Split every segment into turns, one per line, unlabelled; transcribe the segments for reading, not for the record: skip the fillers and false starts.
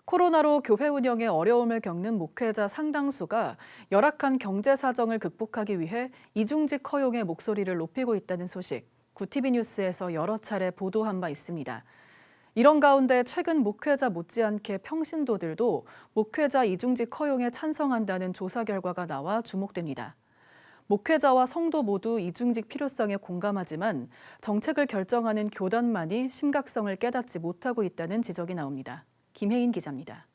코로나로 교회 운영에 어려움을 겪는 목회자 상당수가 열악한 경제 사정을 극복하기 위해 이중직 허용의 목소리를 높이고 있다는 소식, 구티비 뉴스에서 여러 차례 보도한 바 있습니다. 이런 가운데 최근 목회자 못지않게 평신도들도 목회자 이중직 허용에 찬성한다는 조사 결과가 나와 주목됩니다. 목회자와 성도 모두 이중직 필요성에 공감하지만 정책을 결정하는 교단만이 심각성을 깨닫지 못하고 있다는 지적이 나옵니다. 김혜인 기자입니다.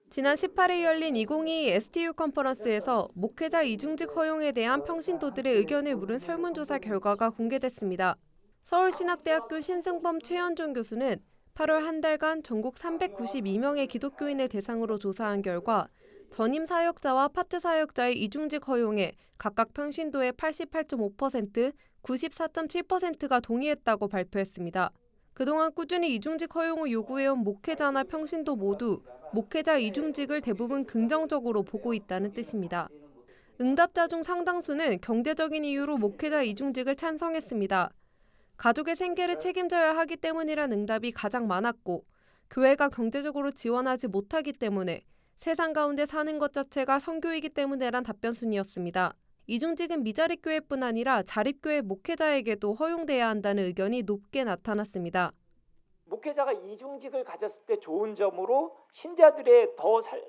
지난 18일 열린 2022 STU 컨퍼런스에서 목회자 이중직 허용에 대한 평신도들의 의견을 물은 설문조사 결과가 공개됐습니다. 서울신학대학교 신승범 최현종 교수는 8월 한 달간 전국 392명의 기독교인을 대상으로 조사한 결과 전임 사역자와 파트 사역자의 이중직 허용에 각각 평신도의 88.5%, 94.7%가 동의했다고 발표했습니다. 그동안 꾸준히 이중직 허용을 요구해온 목회자나 평신도 모두 목회자 이중직을 대부분 긍정적으로 보고 있다는 뜻입니다. 응답자 중 상당수는 경제적인 이유로 목회자 이중직을 찬성했습니다. 가족의 생계를 책임져야 하기 때문이란 응답이 가장 많았고, 교회가 경제적으로 지원하지 못하기 때문에 세상 가운데 사는 것 자체가 선교이기 때문에란 답변 순이었습니다. 이중직은 미자립교회뿐 아니라 자립교회 목회자에게도 허용돼야 한다는 의견이 높게 나타났습니다.
목회자가 이중직을 가졌을 때 좋은 점으로 신자들의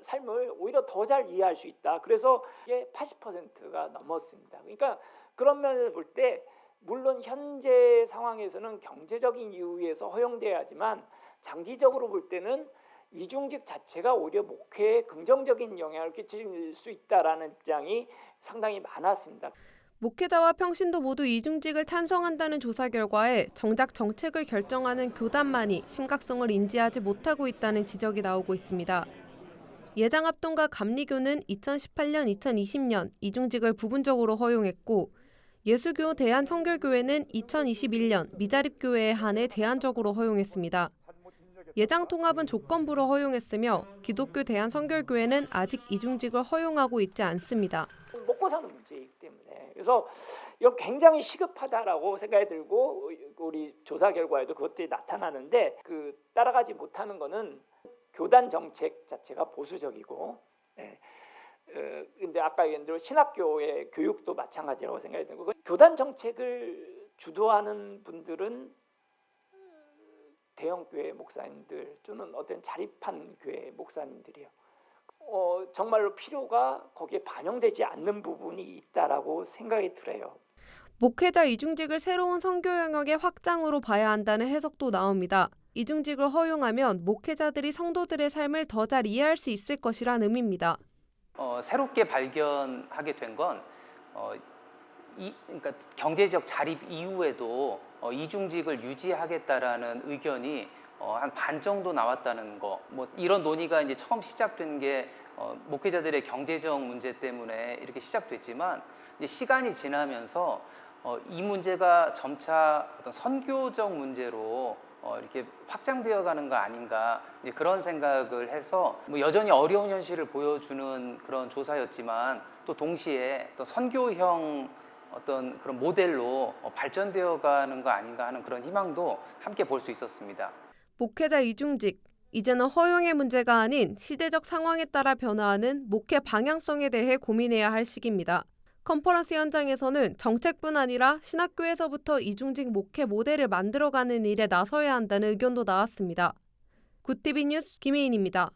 삶을 오히려 더 잘 이해할 수 있다. 그래서 이게 80%가 넘었습니다. 그러니까 그런 면에서 볼 때 물론 현재 상황에서는 경제적인 이유에서 허용돼야 하지만 장기적으로 볼 때는 이중직 자체가 오히려 목회에 긍정적인 영향을 끼칠 수 있다라는 입장이 상당히 많았습니다.
목회자와 평신도 모두 이중직을 찬성한다는 조사 결과에 정작 정책을 결정하는 교단만이 심각성을 인지하지 못하고 있다는 지적이 나오고 있습니다. 예장합동과 감리교는 2018년, 2020년 이중직을 부분적으로 허용했고, 예수교 대한성결교회는 2021년 미자립교회에 한해 제한적으로 허용했습니다. 예장통합은 조건부로 허용했으며 기독교 대한성결교회는 아직 이중직을 허용하고 있지 않습니다.
먹고 사는 문제이기 때문에 그래서 이건 굉장히 시급하다라고 생각이 들고 우리 조사 결과에도 그것들이 나타나는데 따라가지 못하는 거는 교단 정책 자체가 보수적이고 근데 아까 얘기한 대로 신학교의 교육도 마찬가지라고 생각이 들고 교단 정책을 주도하는 분들은 대형 교회 목사님들 또는 어떤 자립한 교회 목사님들이요. 정말로 필요가 거기에 반영되지 않는 부분이 있다라고 생각이 들어요.
목회자 이중직을 새로운 선교 영역의 확장으로 봐야 한다는 해석도 나옵니다. 이중직을 허용하면 목회자들이 성도들의 삶을 더 잘 이해할 수 있을 것이란 의미입니다.
새롭게 발견하게 된 건 그러니까 경제적 자립 이후에도 이중직을 유지하겠다라는 의견이 한 반 정도 나왔다는 거. 뭐 이런 논의가 이제 처음 시작된 게 목회자들의 경제적 문제 때문에 이렇게 시작됐지만 이제 시간이 지나면서 이 문제가 점차 어떤 선교적 문제로 이렇게 확장되어 가는 거 아닌가 이제 그런 생각을 해서 뭐 여전히 어려운 현실을 보여주는 그런 조사였지만 또 동시에 또 선교형 어떤 그런 모델로 발전되어 가는 거 아닌가 하는 그런 희망도 함께 볼 수 있었습니다.
목회자 이중직, 이제는 허용의 문제가 아닌 시대적 상황에 따라 변화하는 목회 방향성에 대해 고민해야 할 시기입니다. 컨퍼런스 현장에서는 정책뿐 아니라 신학교에서부터 이중직 목회 모델을 만들어가는 일에 나서야 한다는 의견도 나왔습니다. 구티비 뉴스 김혜인입니다.